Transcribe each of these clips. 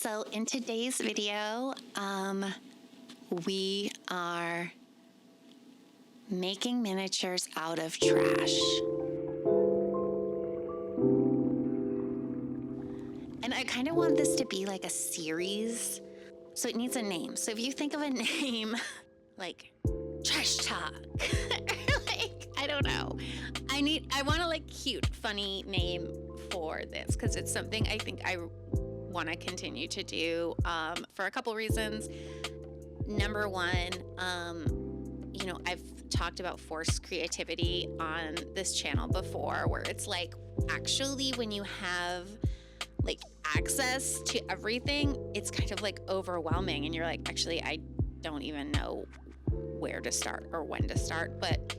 So in today's video, we are making miniatures out of trash. And I kind of want this to be like a series, so it needs a name. So if you think of a name like Trash Talk, like, I don't know. I want a like cute, funny name for this because it's something I think I want to continue to do for a couple reasons. Number one, I've talked about forced creativity on this channel before, where it's like actually when you have like access to everything, it's kind of like overwhelming and you're like, actually, I don't even know where to start or when to start. But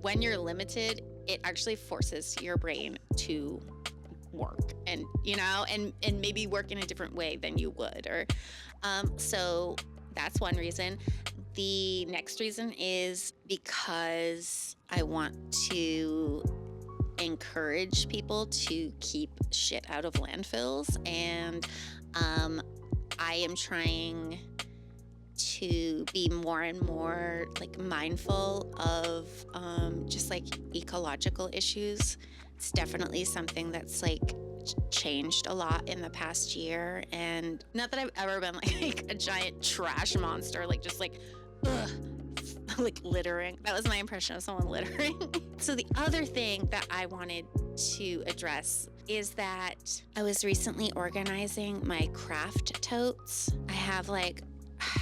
when you're limited, it actually forces your brain to work and maybe work in a different way than you would. Or so that's one reason. The next reason is because I want to encourage people to keep shit out of landfills, and I am trying to be more and more like mindful of just like ecological issues. It's definitely something that's like changed a lot in the past year, and not that I've ever been like a giant trash monster, like just like ugh, like littering. That was my impression of someone littering. So the other thing that I wanted to address is that I was recently organizing my craft totes. I have like, I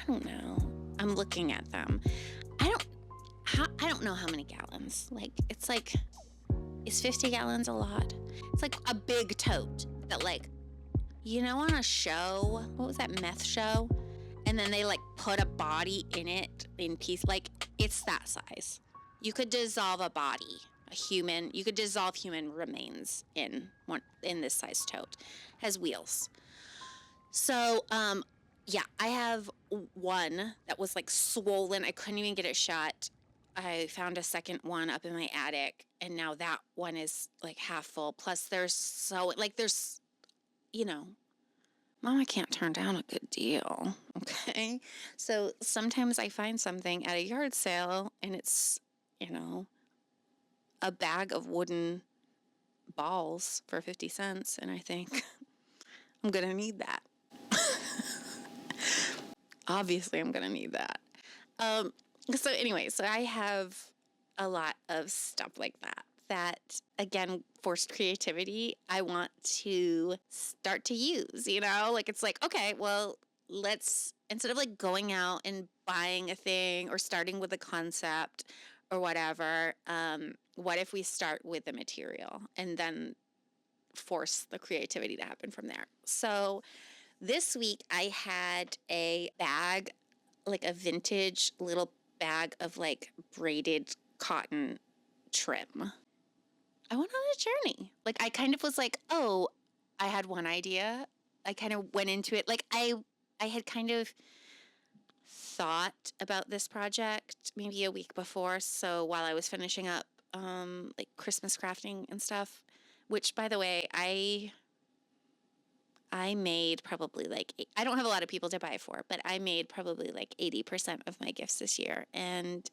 don't know. I'm looking at them. I don't know how many gallons. Like, it's like, is 50 gallons a lot? It's like a big tote that, like, on a show, what was that meth show? And then they like put a body in it in piece, like it's that size. You could dissolve a body, you could dissolve human remains in this size tote. It has wheels. So, I have one that was like swollen. I couldn't even get it shut. I found a second one up in my attic, and now that one is like half full. Plus Mama can't turn down a good deal, okay? So sometimes I find something at a yard sale, and it's, a bag of wooden balls for 50 cents, and I think, I'm going to need that. Obviously, I'm going to need that. So I have a lot of stuff like that, again, forced creativity I want to start to use, like, it's like, okay, well, let's, instead of like going out and buying a thing or starting with a concept or whatever, what if we start with the material and then force the creativity to happen from there? So this week I had a bag, like a vintage little bag of like braided cotton trim. I went on a journey. Like, I kind of was like, oh, I had one idea. I kind of went into it. Like, I had kind of thought about this project maybe a week before. So while I was finishing up like Christmas crafting and stuff, which, by the way, I made probably like, I don't have a lot of people to buy for, but I made probably like 80% of my gifts this year. And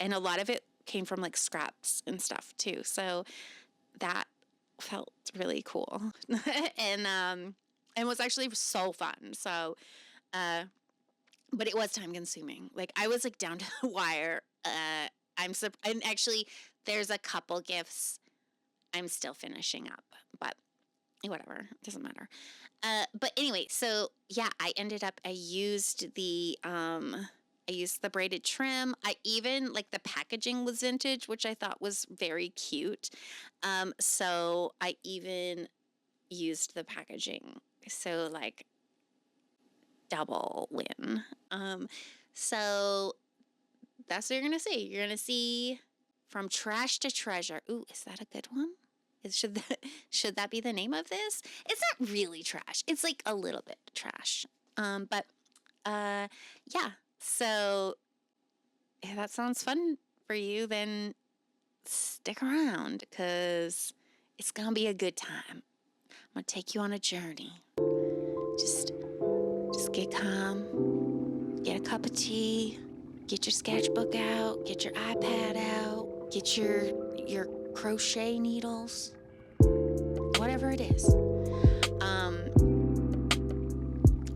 a lot of it came from like scraps and stuff too. So that felt really cool. and was actually so fun. So, but it was time consuming. Like, I was like down to the wire. And actually there's a couple gifts I'm still finishing up, but whatever, it doesn't matter. But anyway, so yeah, I used the braided trim. I even, like, the packaging was vintage, which I thought was very cute. So I even used the packaging. So, like, double win. So that's what you're going to see. You're going to see from trash to treasure. Ooh, is that a good one? Should that be the name of this? It's not really trash. It's like a little bit trash. Yeah. So if that sounds fun for you, then stick around because it's going to be a good time. I'm going to take you on a journey. Just get calm, get a cup of tea, get your sketchbook out, get your iPad out, get your crochet needles, whatever it is.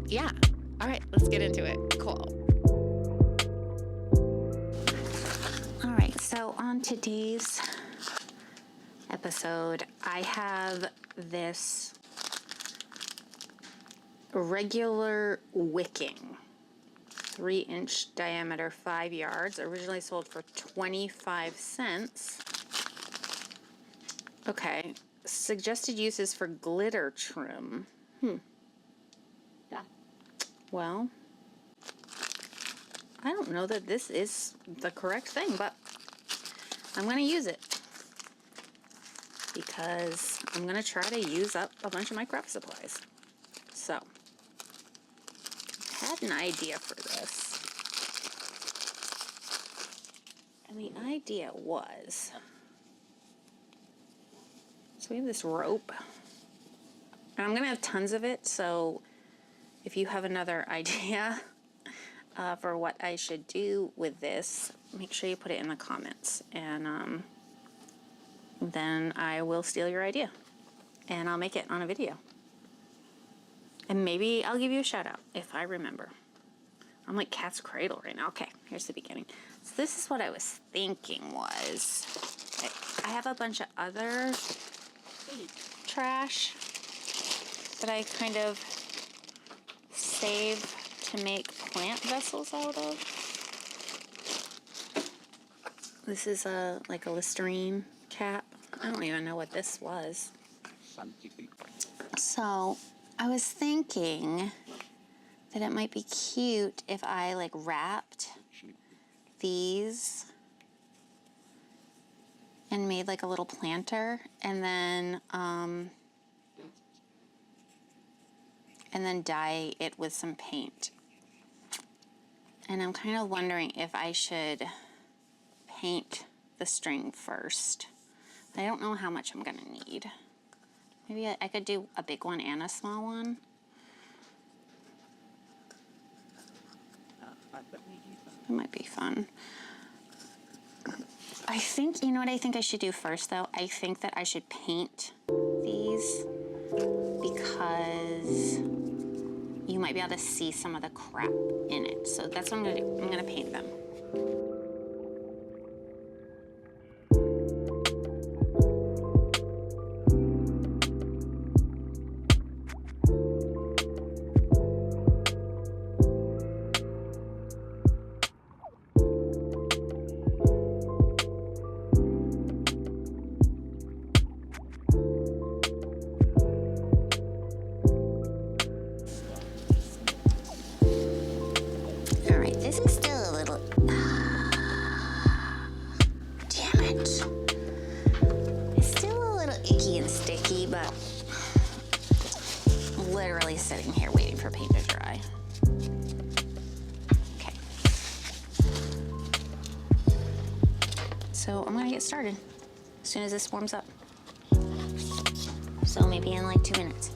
Yeah. All right, let's get into it. Cool. All right, so on today's episode, I have this regular wicking, 3-inch diameter, 5 yards, originally sold for 25 cents. Okay, suggested uses for glitter trim. Yeah. Well, I don't know that this is the correct thing, but I'm going to use it because I'm going to try to use up a bunch of my craft supplies. So, I had an idea for this. And the idea was, so we have this rope. And I'm going to have tons of it, so if you have another idea for what I should do with this, make sure you put it in the comments. And then I will steal your idea. And I'll make it on a video. And maybe I'll give you a shout out if I remember. I'm like cat's cradle right now. Okay, here's the beginning. So this is what I was thinking was, I have a bunch of other trash that I kind of save to make plant vessels out of. This is like a Listerine cap. I don't even know what this was. So I was thinking that it might be cute if I like wrapped these and made like a little planter and then dye it with some paint. And I'm kind of wondering if I should paint the string first. I don't know how much I'm gonna need. Maybe I could do a big one and a small one. It might be fun. I think, you know what I think I should do first though? I think that I should paint these because you might be able to see some of the crap in it. So that's what I'm gonna do. I'm gonna paint them. This is still a little... damn it. It's still a little icky and sticky, but I'm literally sitting here waiting for paint to dry. Okay. So I'm gonna get started as soon as this warms up. So maybe in like 2 minutes.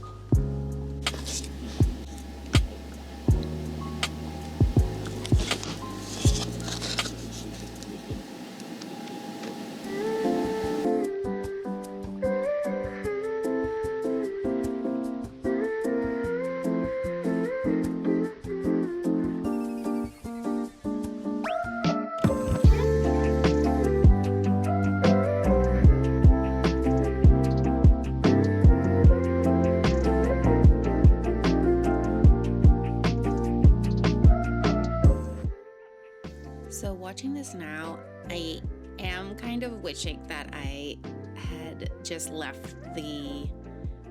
So watching this now, I am kind of wishing that I had just left the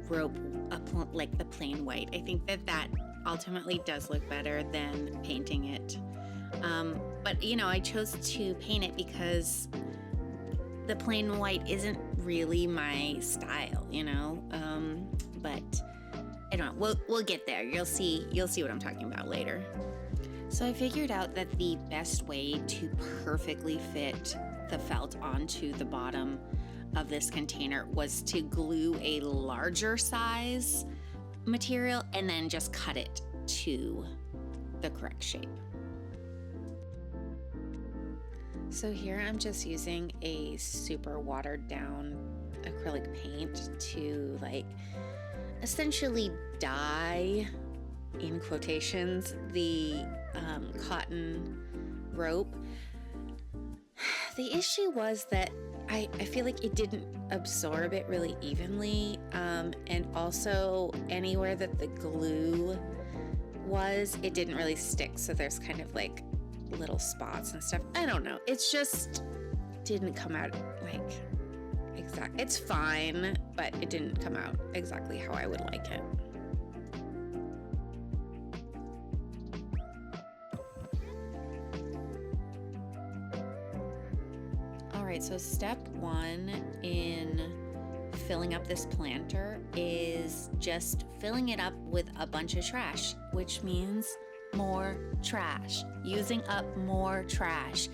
rope like the plain white. I think that ultimately does look better than painting it. But you know, I chose to paint it because the plain white isn't really my style, you know. But I don't know. We'll get there. You'll see what I'm talking about later. So I figured out that the best way to perfectly fit the felt onto the bottom of this container was to glue a larger size material and then just cut it to the correct shape. So here I'm just using a super watered down acrylic paint to like essentially dye, in quotations, the cotton rope. The issue was that I feel like it didn't absorb it really evenly, and also anywhere that the glue was, it didn't really stick, so there's kind of like little spots and stuff. I don't know, it's just didn't come out like exact. It's fine, but it didn't come out exactly how I would like it. So step one in filling up this planter is just filling it up with a bunch of trash, which means more trash, using up more trash.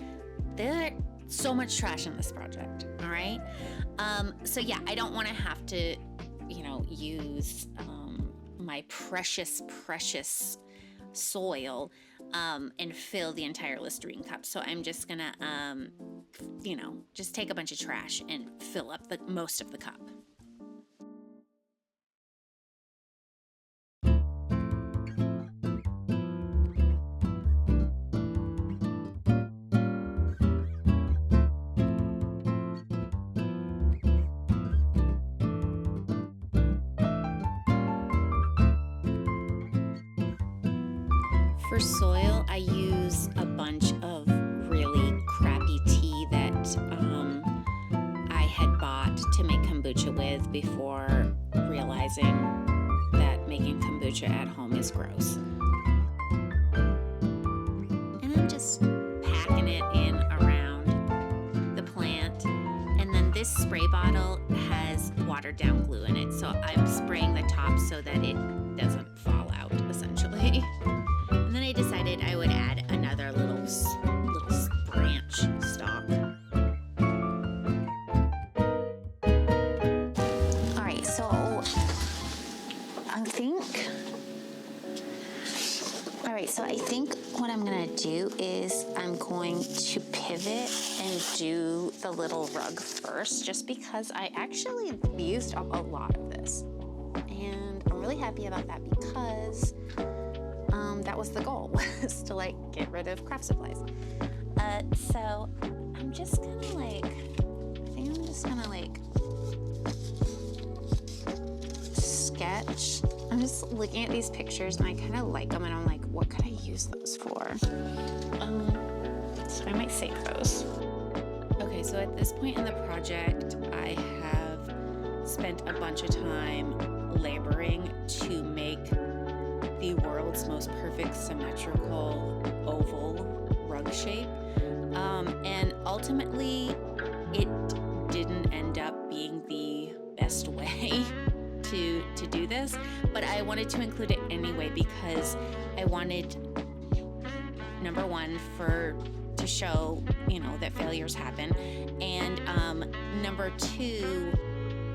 There's so much trash in this project, all right? So yeah, I don't want to have to, use my precious soil and fill the entire Listerine cup. So I'm just gonna, just take a bunch of trash and fill up most of the cup. For soil, I use a bunch of really crappy tea that I had bought to make kombucha with before realizing that making kombucha at home is gross. And I'm just packing it in around the plant. And then this spray bottle has watered down glue in it, so I'm spraying the top so that it doesn't fall out, essentially. And then I decided I would add another little branch stalk. All right, so I think what I'm gonna do is I'm going to pivot and do the little rug first, just because I actually used up a lot of this. And I'm really happy about that because that was the goal, was to get rid of craft supplies. So I'm just gonna sketch. I'm just looking at these pictures and I kind of like them and I'm like, what could I use those for? So I might save those. Okay, so at this point in the project, I have spent a bunch of time laboring to make the world's most perfect symmetrical oval rug shape. And ultimately, it didn't end up being the best way to do this, but I wanted to include it anyway because I wanted, number one, to show, that failures happen, and number two,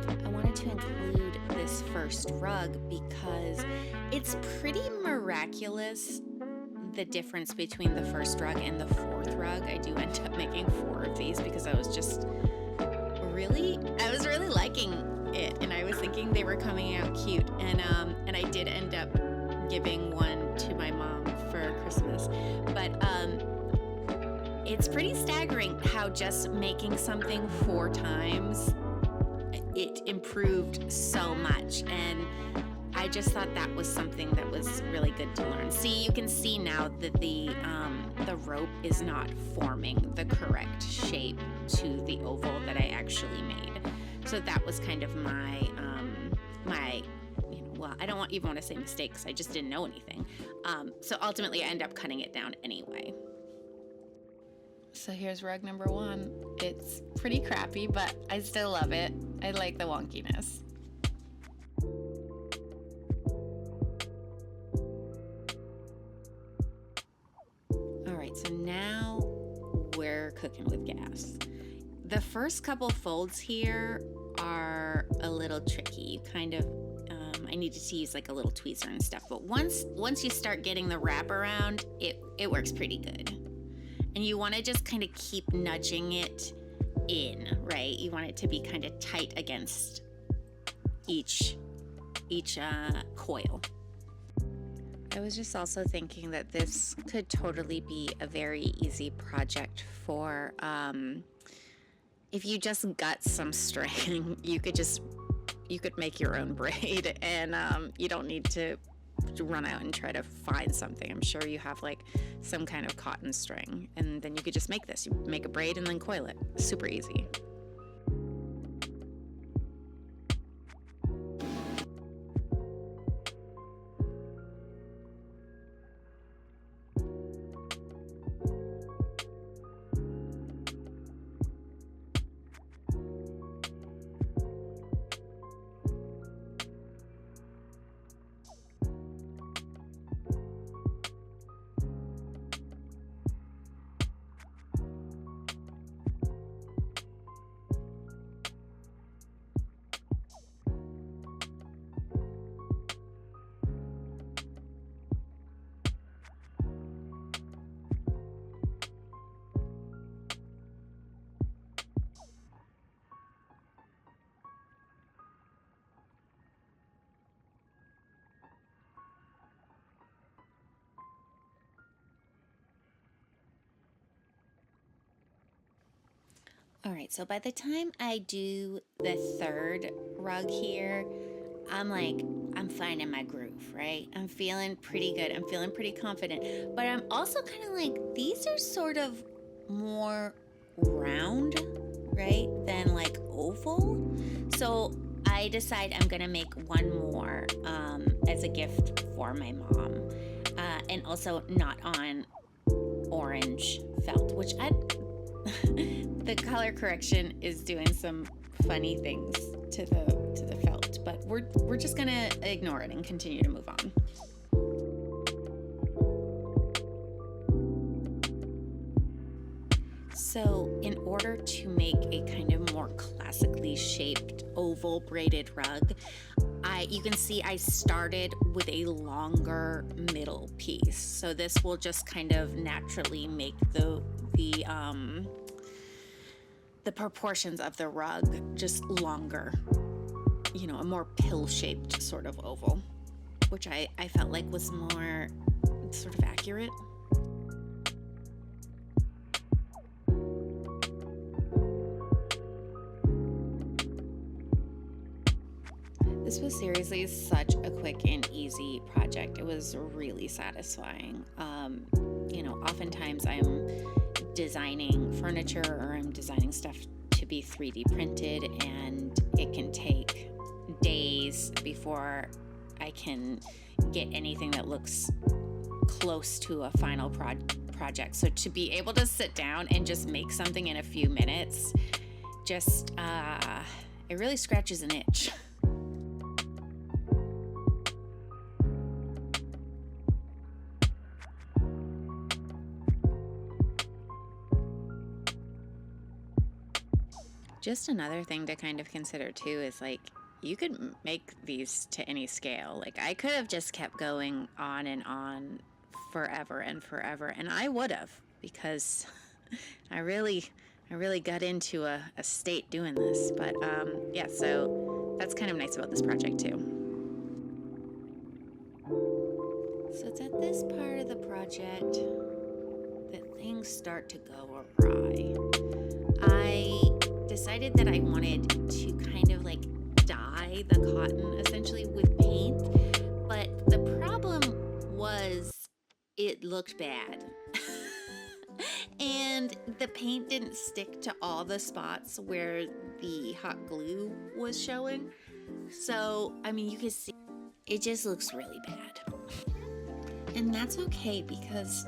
I wanted to include this first rug because it's pretty miraculous, the difference between the first rug and the fourth rug. I do end up making 4 of these because I was really liking it, and I was thinking they were coming out cute, and I did end up giving one to my mom for Christmas, but it's pretty staggering how just making something 4 times, it improved so much, and I just thought that was something that was really good to learn. See, you can see now that the rope is not forming the correct shape to the oval that I actually made. So that was kind of my I don't even want to say mistake because I just didn't know anything. So ultimately I end up cutting it down anyway. So here's rug number 1. It's pretty crappy, but I still love it. I like the wonkiness. All right, so now we're cooking with gas. The first couple folds here are a little tricky. You kind of, I I needed to use like a little tweezer and stuff. But once you start getting the wrap around, it works pretty good. And you want to just kind of keep nudging it in, right? You want it to be kind of tight against each coil. I was just also thinking that this could totally be a very easy project for if you just got some string, you could make your own braid, and you don't need to run out and try to find something. I'm sure you have like some kind of cotton string, and then you could just make this. You make a braid and then coil it. Super easy. All right, so by the time I do the third rug here, I'm finding my groove, right? I'm feeling pretty good. I'm feeling pretty confident. But I'm also kind of like, these are sort of more round, right, than like oval. So I decide I'm gonna make one more as a gift for my mom, and also not on orange felt, which the color correction is doing some funny things to the felt, but we're just gonna ignore it and continue to move on. So in order to make a kind of more classically shaped oval braided rug, you can see I started with a longer middle piece. So this will just kind of naturally make the proportions of the rug just longer, you know, a more pill-shaped sort of oval, which I felt like was more sort of accurate. This was seriously such a quick and easy project. It was really satisfying. You know, oftentimes I'm designing furniture or I'm designing stuff to be 3D printed, and it can take days before I can get anything that looks close to a final project. So to be able to sit down and just make something in a few minutes, just it really scratches an itch. Just another thing to kind of consider too is like, you could make these to any scale. Like I could have just kept going on and on forever and forever, and I would have, because I really got into a state doing this. But yeah, so that's kind of nice about this project too. So it's at this part of the project that things start to go awry. I decided that I wanted to kind of like dye the cotton essentially with paint, but the problem was it looked bad. And the paint didn't stick to all the spots where the hot glue was showing. So, I mean, you can see it just looks really bad. And that's okay, because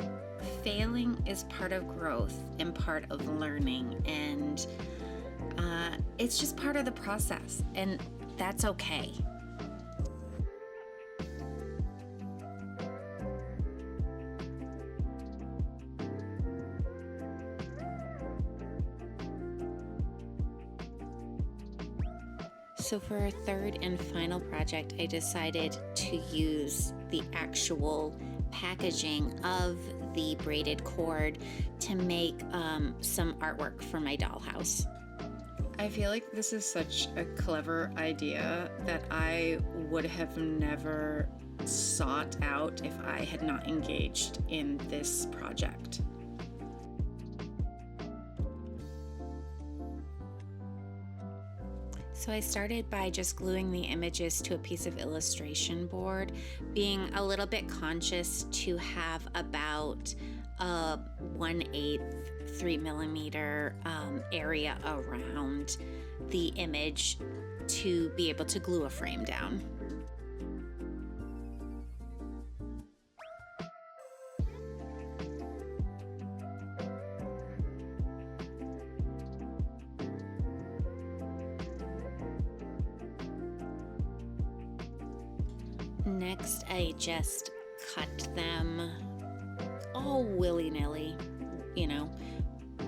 failing is part of growth and part of learning, and it's just part of the process, and that's okay. So for our third and final project, I decided to use the actual packaging of the braided cord to make some artwork for my dollhouse. I feel like this is such a clever idea that I would have never sought out if I had not engaged in this project. So I started by just gluing the images to a piece of illustration board, being a little bit conscious to have about a 1/8 3mm area around the image to be able to glue a frame down. Next, I just cut them all willy-nilly, you know.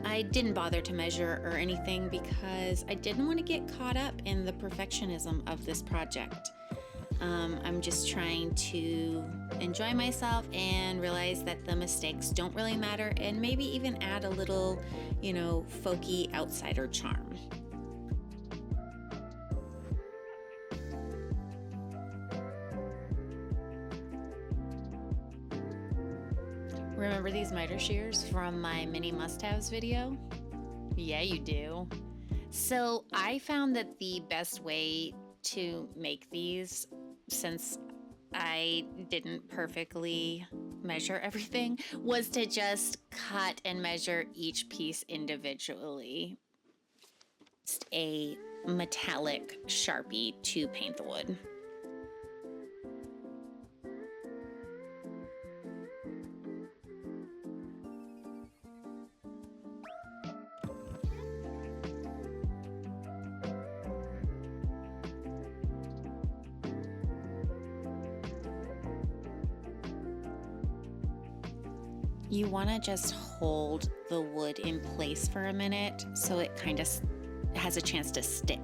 I didn't bother to measure or anything because I didn't want to get caught up in the perfectionism of this project. I'm just trying to enjoy myself and realize that the mistakes don't really matter, and maybe even add a little, folky outsider charm. Remember these miter shears from my mini must-haves video? Yeah, you do. So I found that the best way to make these, since I didn't perfectly measure everything, was to just cut and measure each piece individually. Just a metallic Sharpie to paint the wood. You want to just hold the wood in place for a minute so it kind of has a chance to stick.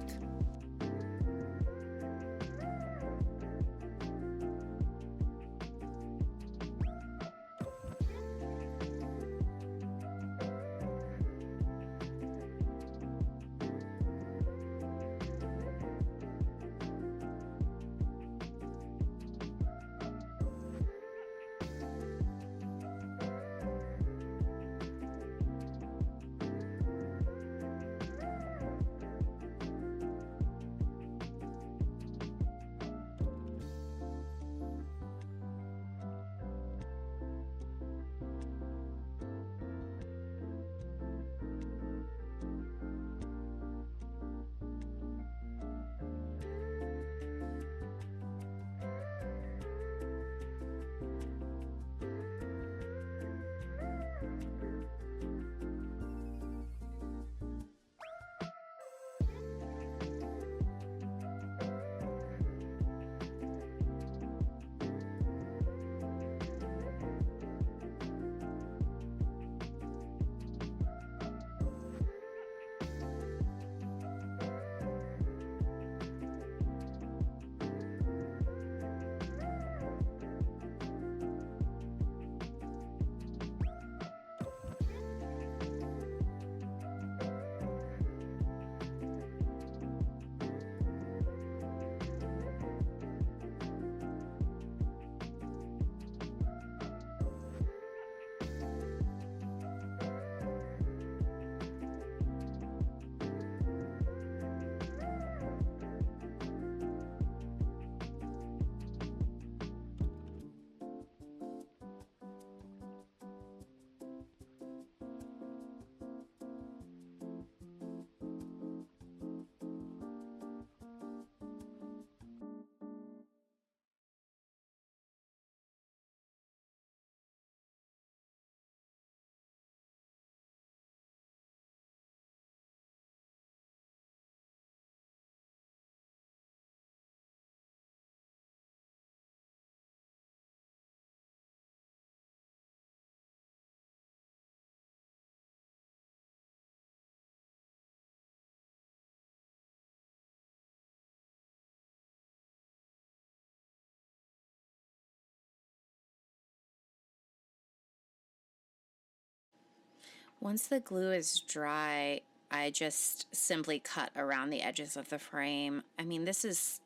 Once the glue is dry, I just simply cut around the edges of the frame. I mean, this is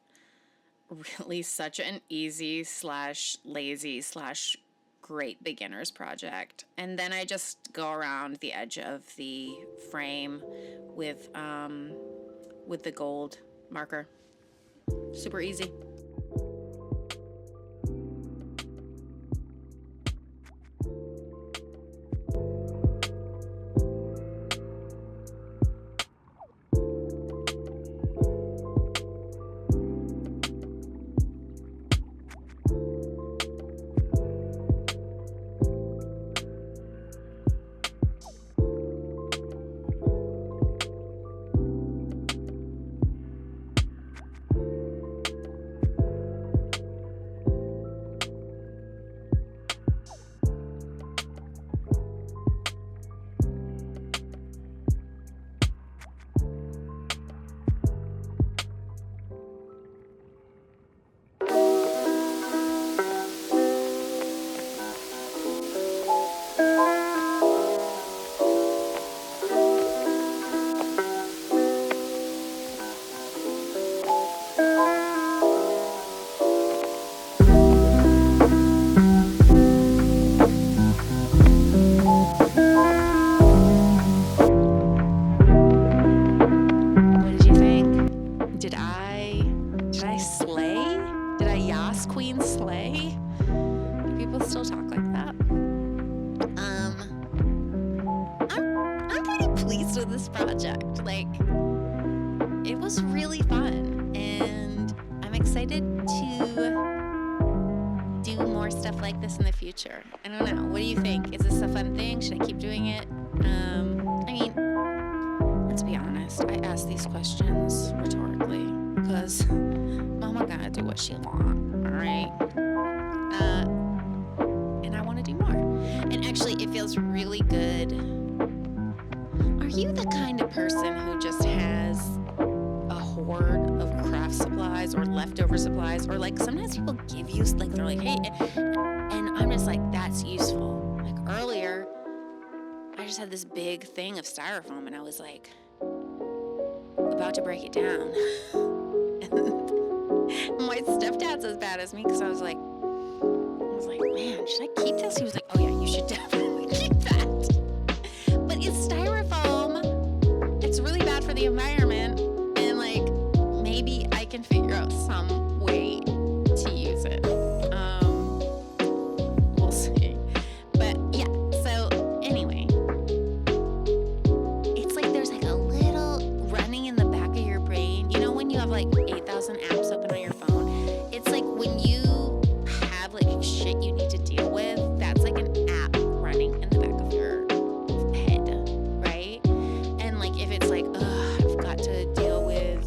really such an easy / lazy / great beginner's project. And then I just go around the edge of the frame with the gold marker. Super easy. Project. Like, it was really fun, and I'm excited to do more stuff like this in the future. I don't know. What do you think? Is this a fun thing? Should I keep doing it? I mean, let's be honest. I ask these questions rhetorically because Mama gotta do what she wants, all right? And I want to do more. And actually, it feels really good. Are you the kind of person who just has a hoard of craft supplies or leftover supplies? Or like sometimes people give you, like they're like, hey, and I'm just like, that's useful. Like earlier, I just had this big thing of styrofoam and I was like, about to break it down. And my stepdad's as bad as me because I was like, man, should I keep this? He was like, oh yeah, you should definitely keep that. But it's styrofoam. It's really bad for the environment, and like maybe I can figure out some way to use it. We'll see. But yeah, so anyway, it's like there's like a little running in the back of your brain. You know when you have like 8,000 apps open on your phone? It's like when you have like shit you need to deal with, that's like an app running in the back of your head, right? And like if it's like, I've got to deal with,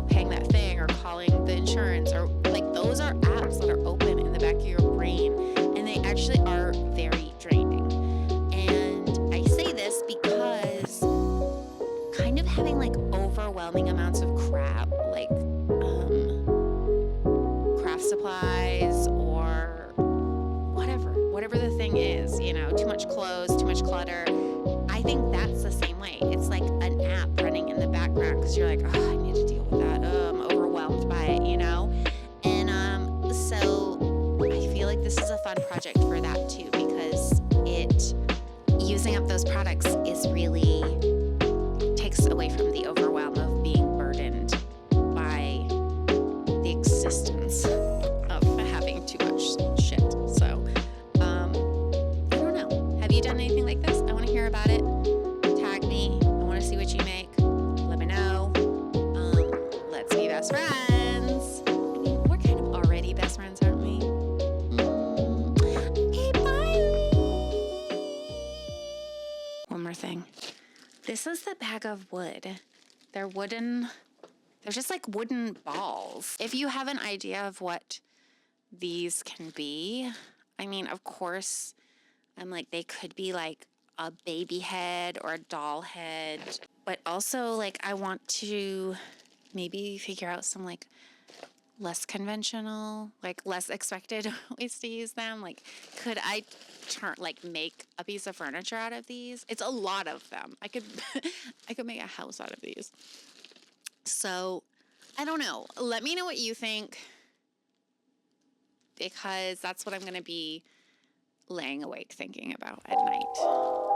paying that thing or calling the insurance, or like those are apps that are open in the back of your brain, and they actually are very draining. And I say this because kind of having like overwhelming amounts of crap, like craft supplies or whatever the thing is, too much clothes, too much clutter. I think that's the same way. It's like an app running in the background because you're like, I need to deal with that. I'm overwhelmed by it, And so I feel like this is a fun project for that too, because using up those products is really takes away from the overwhelm of being burdened by the existence of having too much shit. So, I don't know. Have you done anything like this? I want to hear about it. Tag me. I want to see what you make. Let me know. Let's be best friends. I mean, we're kind of already best friends, aren't we? Okay, bye. One more thing. This is the bag of wood. They're just like wooden balls. If you have an idea of what these can be, I mean, of course, I'm like, they could be like a baby head or a doll head, but also like I want to maybe figure out some like less conventional, like less expected ways to use them. Like, could I make a piece of furniture out of these. It's a lot of them. I could I could make a house out of these. So, I don't know. Let me know what you think, because that's what I'm going to be laying awake thinking about at night.